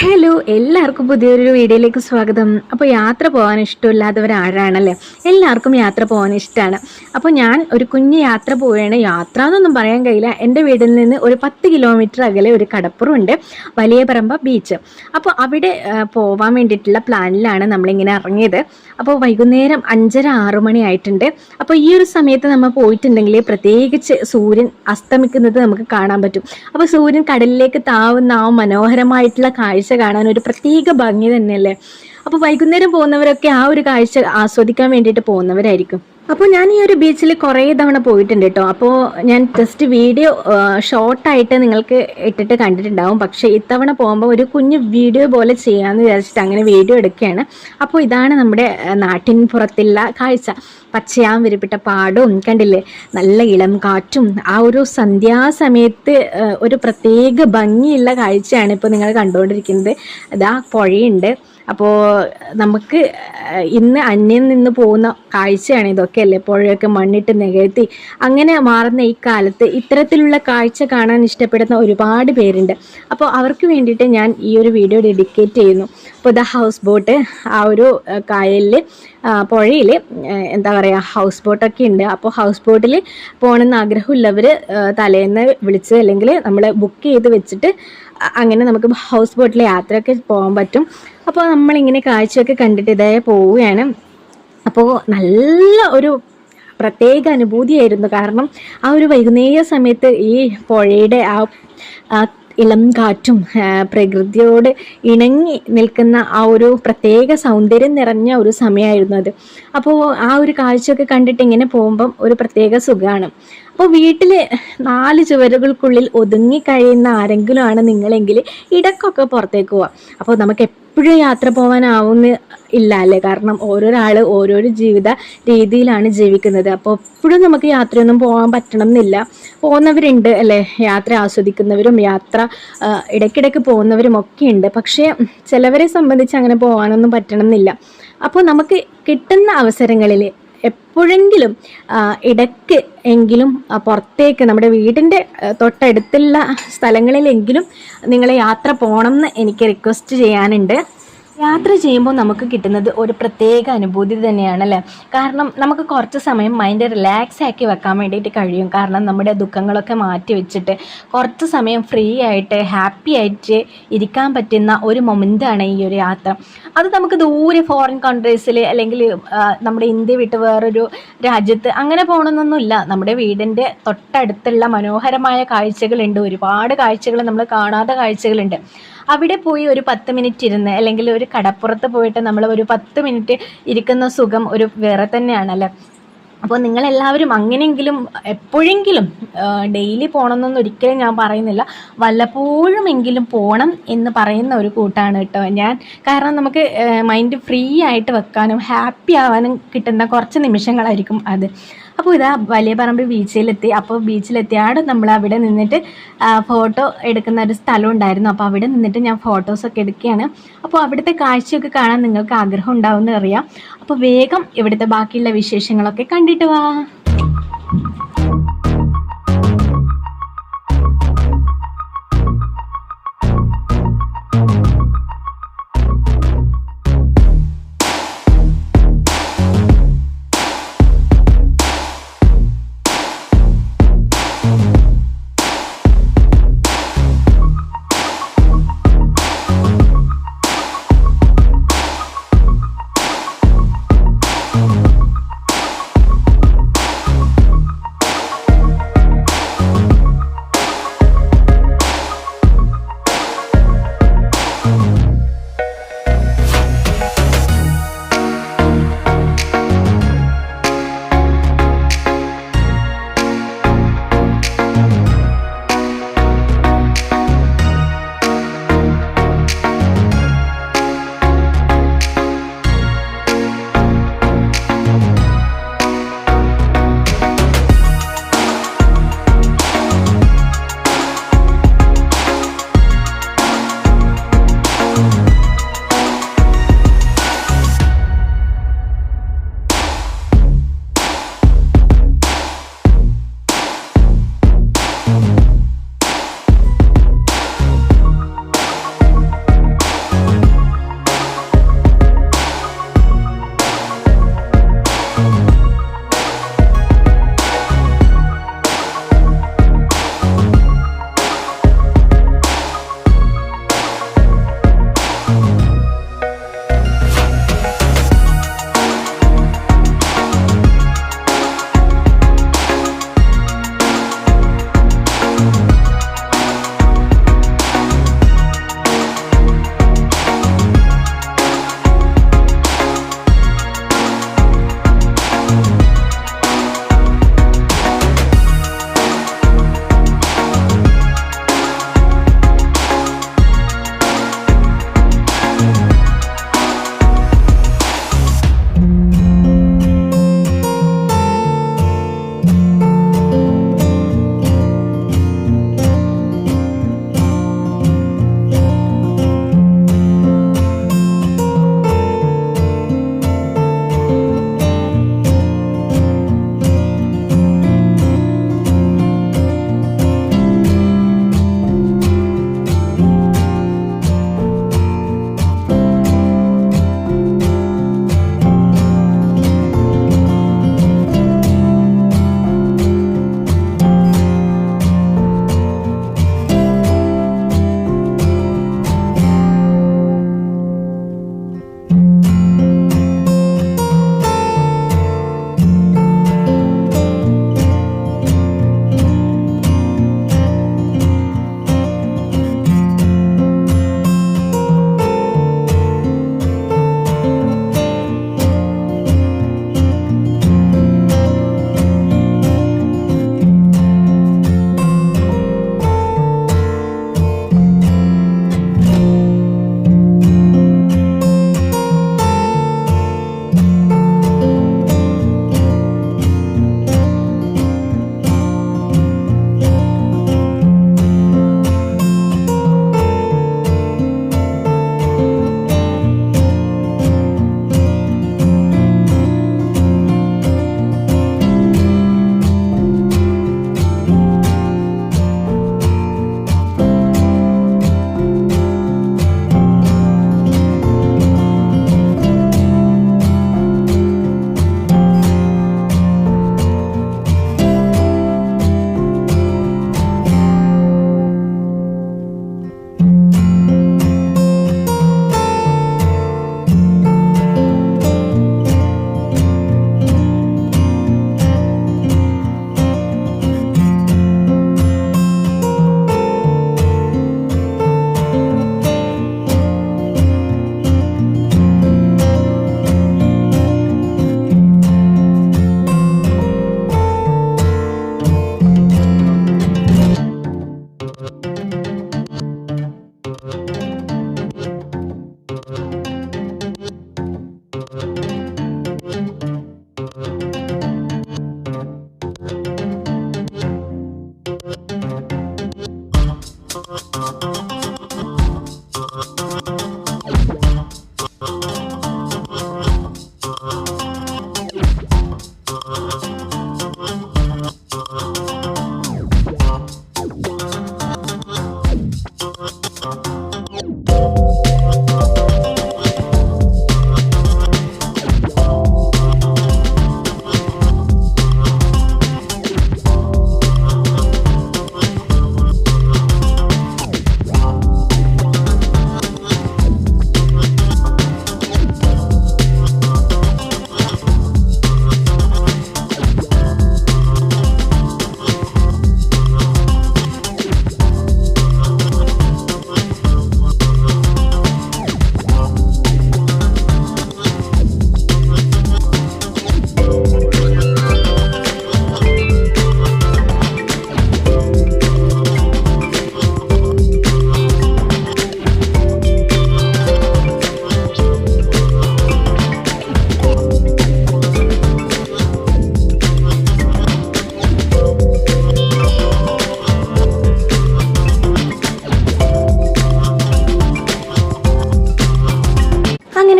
Hello, എല്ലാവർക്കും പുതിയൊരു വീഡിയോയിലേക്ക് സ്വാഗതം. അപ്പോൾ യാത്ര പോകാൻ ഇഷ്ടമില്ലാത്തവരാരാണല്ലേ? എല്ലാവർക്കും യാത്ര പോകാൻ ഇഷ്ടമാണ്. അപ്പോൾ ഞാൻ ഒരു കുഞ്ഞ് യാത്ര പോവുകയാണ്. യാത്ര എന്നൊന്നും പറയാൻ കഴിയില്ല. എൻ്റെ വീട്ടിൽ നിന്ന് ഒരു 10 കിലോമീറ്റർ അകലെ ഒരു കടപ്പുറമുണ്ട്, വലിയപറമ്പ ബീച്ച്. അപ്പോൾ അവിടെ പോകാൻ വേണ്ടിയിട്ടുള്ള പ്ലാനിലാണ് നമ്മളിങ്ങനെ ഇറങ്ങിയത്. അപ്പോൾ വൈകുന്നേരം 5:30-6 മണി ആയിട്ടുണ്ട്. അപ്പോൾ ഈ ഒരു സമയത്ത് നമ്മൾ പോയിട്ടുണ്ടെങ്കിൽ പ്രത്യേകിച്ച് സൂര്യൻ അസ്തമിക്കുന്നത് നമുക്ക് കാണാൻ പറ്റും. അപ്പോൾ സൂര്യൻ കടലിലേക്ക് താവുന്ന ആ മനോഹരമായിട്ടുള്ള കാഴ്ച കാണാൻ ഒരു പ്രത്യേക ഭംഗി തന്നെയല്ലേ. അപ്പോൾ വൈകുന്നേരം പോകുന്നവരൊക്കെ ആ ഒരു കാഴ്ച ആസ്വദിക്കാൻ വേണ്ടിയിട്ട് പോകുന്നവരായിരിക്കും. അപ്പോൾ ഞാൻ ഈ ഒരു ബീച്ചിൽ കുറേ തവണ പോയിട്ടുണ്ട് കേട്ടോ. അപ്പോൾ ഞാൻ ജസ്റ്റ് വീഡിയോ ഷോർട്ടായിട്ട് നിങ്ങൾക്ക് ഇട്ടിട്ട് കണ്ടിട്ടുണ്ടാവും. പക്ഷേ ഇത്തവണ പോകുമ്പോൾ ഒരു കുഞ്ഞു വീഡിയോ പോലെ ചെയ്യാമെന്ന് വിചാരിച്ചിട്ട് അങ്ങനെ വീഡിയോ എടുക്കുകയാണ്. അപ്പോൾ ഇതാണ് നമ്മുടെ നാട്ടിൻ പുറത്തുള്ള കാഴ്ച. പച്ചയാം വിരിപ്പിട്ട പാടവും കണ്ടില്ലേ, നല്ല ഇളം കാറ്റും ആ ഒരു സന്ധ്യാസമയത്ത് ഒരു പ്രത്യേക ഭംഗിയുള്ള കാഴ്ചയാണ് ഇപ്പോൾ നിങ്ങൾ കണ്ടുകൊണ്ടിരിക്കുന്നത്. ഇതാ പുഴയുണ്ട്. അപ്പോൾ നമുക്ക് ഇന്ന് അന്യം നിന്ന് പോകുന്ന കാഴ്ചയാണ് ഇതൊക്കെ അല്ലേ. പുഴയൊക്കെ മണ്ണിട്ട് നികഴ്ത്തി അങ്ങനെ മാറുന്ന ഈ കാലത്ത് ഇത്തരത്തിലുള്ള കാഴ്ച കാണാൻ ഇഷ്ടപ്പെടുന്ന ഒരുപാട് പേരുണ്ട്. അപ്പോൾ അവർക്ക് വേണ്ടിയിട്ട് ഞാൻ ഈ ഒരു വീഡിയോ ഡെഡിക്കേറ്റ് ചെയ്യുന്നു. അപ്പോൾ ദ ഹൗസ് ബോട്ട്, ആ ഒരു കായലിൽ പുഴയിൽ എന്താ പറയുക, ഹൗസ് ബോട്ടൊക്കെ ഉണ്ട്. അപ്പോൾ ഹൗസ് ബോട്ടിൽ പോകണമെന്ന് ആഗ്രഹമുള്ളവർ തലേന്ന് വിളിച്ച് അല്ലെങ്കിൽ നമ്മൾ ബുക്ക് ചെയ്ത് വെച്ചിട്ട് അങ്ങനെ നമുക്ക് ഹൗസ് ബോട്ടിൽ യാത്രയൊക്കെ പോകാൻ പറ്റും. അപ്പോൾ നമ്മളിങ്ങനെ കാഴ്ചയൊക്കെ കണ്ടിട്ട് ഇതേ പോവുകയാണ്. അപ്പോൾ നല്ല ഒരു പ്രത്യേക അനുഭൂതിയായിരുന്നു. കാരണം ആ ഒരു വൈകുന്നേര സമയത്ത് ഈ പുഴയുടെ ആ ഇളം കാറ്റും പ്രകൃതിയോട് ഇണങ്ങി നിൽക്കുന്ന ആ ഒരു പ്രത്യേക സൗന്ദര്യം നിറഞ്ഞ ഒരു സമയമായിരുന്നു അത്. അപ്പോൾ ആ ഒരു കാഴ്ചയൊക്കെ കണ്ടിട്ട് ഇങ്ങനെ പോകുമ്പം ഒരു പ്രത്യേക സുഖമാണ്. അപ്പോൾ വീട്ടിൽ 4 ചുവരുകൾക്കുള്ളിൽ ഒതുങ്ങി കഴിയുന്ന ആരെങ്കിലും ആണ് നിങ്ങളെങ്കിൽ ഇടയ്ക്കൊക്കെ പുറത്തേക്ക് പോവാം. അപ്പോൾ നമുക്ക് എപ്പോഴും യാത്ര പോകാനാവുന്ന ഇല്ല അല്ലേ. കാരണം ഓരോരാൾ ഓരോരോ ജീവിത രീതിയിലാണ് ജീവിക്കുന്നത്. അപ്പോൾ എപ്പോഴും നമുക്ക് യാത്രയൊന്നും പോകാൻ പറ്റണം എന്നില്ല. പോകുന്നവരുണ്ട് അല്ലേ, യാത്ര ആസ്വദിക്കുന്നവരും യാത്ര ഇടയ്ക്കിടയ്ക്ക് പോകുന്നവരും ഒക്കെ ഉണ്ട്. പക്ഷേ ചിലവരെ സംബന്ധിച്ച് അങ്ങനെ പോകാനൊന്നും പറ്റണം എന്നില്ല. അപ്പോൾ നമുക്ക് കിട്ടുന്ന അവസരങ്ങളിൽ എപ്പോഴെങ്കിലും ഇടയ്ക്ക് എങ്കിലും പുറത്തേക്ക് നമ്മുടെ വീടിൻ്റെ തൊട്ടടുത്തുള്ള സ്ഥലങ്ങളിലെങ്കിലും നിങ്ങൾ യാത്ര പോകണം എന്ന് എനിക്ക് റിക്വസ്റ്റ് ചെയ്യാനുണ്ട്. യാത്ര ചെയ്യുമ്പോൾ നമുക്ക് കിട്ടുന്നത് ഒരു പ്രത്യേക അനുഭൂതി തന്നെയാണല്ലേ. കാരണം നമുക്ക് കുറച്ച് സമയം മൈൻഡ് റിലാക്സ് ആക്കി വെക്കാൻ വേണ്ടിയിട്ട് കഴിയും. കാരണം നമ്മുടെ ദുഃഖങ്ങളൊക്കെ മാറ്റി വെച്ചിട്ട് കുറച്ച് സമയം ഫ്രീ ആയിട്ട് ഹാപ്പി ആയിട്ട് ഇരിക്കാൻ പറ്റുന്ന ഒരു മൊമെൻ്റാണ് ഈ ഒരു യാത്ര. അത് നമുക്ക് ദൂരെ ഫോറിൻ കൺട്രീസിൽ അല്ലെങ്കിൽ നമ്മുടെ ഇന്ത്യ വിട്ട് വേറൊരു രാജ്യത്ത് അങ്ങനെ പോകണമെന്നൊന്നുമില്ല. നമ്മുടെ വീടിൻ്റെ തൊട്ടടുത്തുള്ള മനോഹരമായ കാഴ്ചകളുണ്ട്. ഒരുപാട് കാഴ്ചകൾ നമ്മൾ കാണാത്ത കാഴ്ചകളുണ്ട്. അവിടെ പോയി ഒരു 10 മിനിറ്റ് ഇരുന്ന് അല്ലെങ്കിൽ ഒരു കടപ്പുറത്ത് പോയിട്ട് നമ്മൾ ഒരു 10 മിനിറ്റ് ഇരിക്കുന്ന സുഖം ഒരു വേറെ തന്നെയാണല്ലേ. അപ്പോൾ നിങ്ങളെല്ലാവരും അങ്ങനെയെങ്കിലും എപ്പോഴെങ്കിലും ഡെയിലി പോകണമെന്നൊന്നും ഒരിക്കലും ഞാൻ പറയുന്നില്ല, വല്ലപ്പോഴുമെങ്കിലും പോകണം എന്ന് പറയുന്ന ഒരു കൂട്ടാണ് കേട്ടോ ഞാൻ. കാരണം നമുക്ക് മൈൻഡ് ഫ്രീ ആയിട്ട് വെക്കാനും ഹാപ്പി ആവാനും കിട്ടുന്ന കുറച്ച് നിമിഷങ്ങളായിരിക്കും അത്. അപ്പോൾ ഇതാ വലിയപറമ്പ് ബീച്ചിലെത്തി. അപ്പോൾ ബീച്ചിലെത്തിയാണ് നമ്മൾ അവിടെ നിന്നിട്ട് ഫോട്ടോ എടുക്കുന്ന ഒരു സ്ഥലം ഉണ്ടായിരുന്നു. അപ്പോൾ അവിടെ നിന്നിട്ട് ഞാൻ ഫോട്ടോസൊക്കെ എടുക്കുകയാണ്. അപ്പോൾ അവിടുത്തെ കാഴ്ചയൊക്കെ കാണാൻ നിങ്ങൾക്ക് ആഗ്രഹം ഉണ്ടാവുമെന്ന് അറിയാം. അപ്പോൾ വേഗം ഇവിടുത്തെ ബാക്കിയുള്ള വിശേഷങ്ങളൊക്കെ കണ്ടിട്ട് വാ.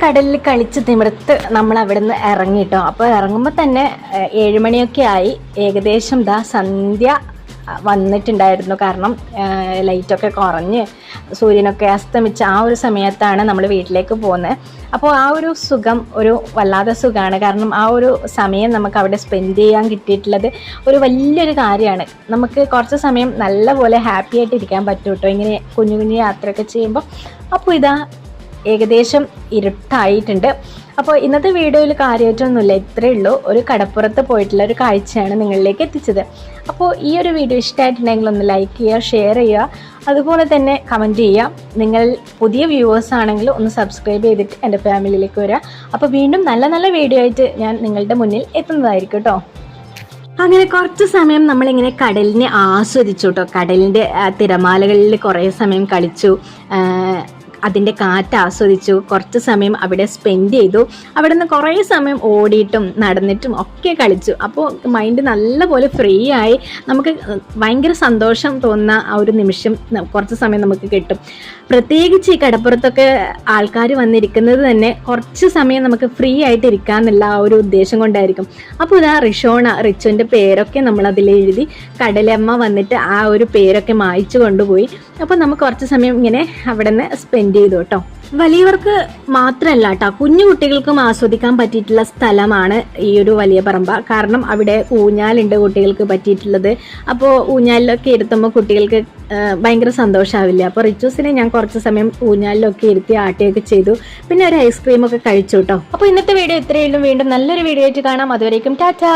കടലിൽ കളിച്ച് തിമിർത്ത് നമ്മൾ അവിടെ നിന്ന് ഇറങ്ങിട്ടോ. അപ്പോൾ ഇറങ്ങുമ്പോൾ തന്നെ 7 മണിയൊക്കെ ആയി. ഏകദേശം സന്ധ്യ വന്നിട്ടുണ്ടായിരുന്നു. കാരണം ലൈറ്റൊക്കെ കുറഞ്ഞ് സൂര്യനൊക്കെ അസ്തമിച്ച ആ ഒരു സമയത്താണ് നമ്മൾ വീട്ടിലേക്ക് പോകുന്നത്. അപ്പോൾ ആ ഒരു സുഖം ഒരു വല്ലാതെ സുഖമാണ്. കാരണം ആ ഒരു സമയം നമുക്ക് അവിടെ സ്പെൻഡ് ചെയ്യാൻ കിട്ടിയിട്ടുള്ളത് ഒരു വലിയൊരു കാര്യമാണ്. നമുക്ക് കുറച്ച് സമയം നല്ലപോലെ ഹാപ്പി ആയിട്ട് ഇരിക്കാൻ പറ്റും കേട്ടോ, ഇങ്ങനെ കുഞ്ഞു കുഞ്ഞു യാത്രയൊക്കെ ചെയ്യുമ്പോൾ. അപ്പോൾ ഏകദേശം ഇരുട്ടായിട്ടുണ്ട്. അപ്പോൾ ഇന്നത്തെ വീഡിയോയിൽ കാര്യമായിട്ടൊന്നുമില്ല, ഇത്രയേ ഉള്ളൂ. ഒരു കടപ്പുറത്ത് പോയിട്ടുള്ള ഒരു കാഴ്ചയാണ് നിങ്ങളിലേക്ക് എത്തിച്ചത്. അപ്പോൾ ഈ ഒരു വീഡിയോ ഇഷ്ടമായിട്ടുണ്ടെങ്കിൽ ഒന്ന് ലൈക്ക് ചെയ്യുക, ഷെയർ ചെയ്യുക, അതുപോലെ തന്നെ കമൻറ്റ് ചെയ്യുക. നിങ്ങൾ പുതിയ വ്യൂവേഴ്സ് ആണെങ്കിൽ ഒന്ന് സബ്സ്ക്രൈബ് ചെയ്തിട്ട് എൻ്റെ ഫാമിലിയിലേക്ക് വരിക. അപ്പോൾ വീണ്ടും നല്ല നല്ല വീഡിയോ ആയിട്ട് ഞാൻ നിങ്ങളുടെ മുന്നിൽ എത്തുന്നതായിരിക്കും കേട്ടോ. അങ്ങനെ കുറച്ച് സമയം നമ്മളിങ്ങനെ കടലിനെ ആസ്വദിച്ചു കേട്ടോ. കടലിൻ്റെ തിരമാലകളിൽ കുറേ സമയം കളിച്ചു, അതിൻ്റെ കാറ്റ് ആസ്വദിച്ചു, കുറച്ച് സമയം അവിടെ സ്പെൻഡ് ചെയ്തു. അവിടെ നിന്ന് കുറേ സമയം ഓടിയിട്ടും നടന്നിട്ടും ഒക്കെ കളിച്ചു. അപ്പോൾ മൈൻഡ് നല്ലപോലെ ഫ്രീ ആയി. നമുക്ക് ഭയങ്കര സന്തോഷം തോന്നുന്ന ആ ഒരു നിമിഷം കുറച്ച് സമയം നമുക്ക് കിട്ടും. പ്രത്യേകിച്ച് ഈ കടപ്പുറത്തൊക്കെ ആൾക്കാർ വന്നിരിക്കുന്നത് തന്നെ കുറച്ച് സമയം നമുക്ക് ഫ്രീ ആയിട്ട് ഇരിക്കാമെന്നുള്ള ആ ഒരു ഉദ്ദേശം കൊണ്ടായിരിക്കും. അപ്പോൾ റിച്ചുവിൻ്റെ പേരൊക്കെ നമ്മളതിൽ എഴുതി, കടലമ്മ വന്നിട്ട് ആ ഒരു പേരൊക്കെ മായ്ച്ചു കൊണ്ടുപോയി. അപ്പോൾ നമുക്ക് കുറച്ച് സമയം ഇങ്ങനെ അവിടെ നിന്ന് സ്പെൻഡ് ചെയ്തു കേട്ടോ. വലിയവർക്ക് മാത്രമല്ല കേട്ടോ, കുഞ്ഞു കുട്ടികൾക്കും ആസ്വദിക്കാൻ പറ്റിയിട്ടുള്ള സ്ഥലമാണ് ഈ ഒരു വലിയ പറമ്പ. കാരണം അവിടെ ഊഞ്ഞാലുണ്ട് കുട്ടികൾക്ക് പറ്റിയിട്ടുള്ളത്. അപ്പോൾ ഊഞ്ഞാലിലൊക്കെ ഇരുത്തുമ്പോൾ കുട്ടികൾക്ക് ഭയങ്കര സന്തോഷമാവില്ല. അപ്പോൾ റിച്ചൂസിനെ ഞാൻ കുറച്ച് സമയം ഊഞ്ഞാലിലൊക്കെ ഇരുത്തി ആട്ടുകയൊക്കെ ചെയ്തു. പിന്നെ ഒരു ഐസ്ക്രീമൊക്കെ കഴിച്ചു കേട്ടോ. അപ്പോൾ ഇന്നത്തെ വീഡിയോ ഇത്രയേ ഉള്ളൂ. വീണ്ടും നല്ലൊരു വീഡിയോ ആയിട്ട് കാണാം. അതുവരേക്കും ടാറ്റാ.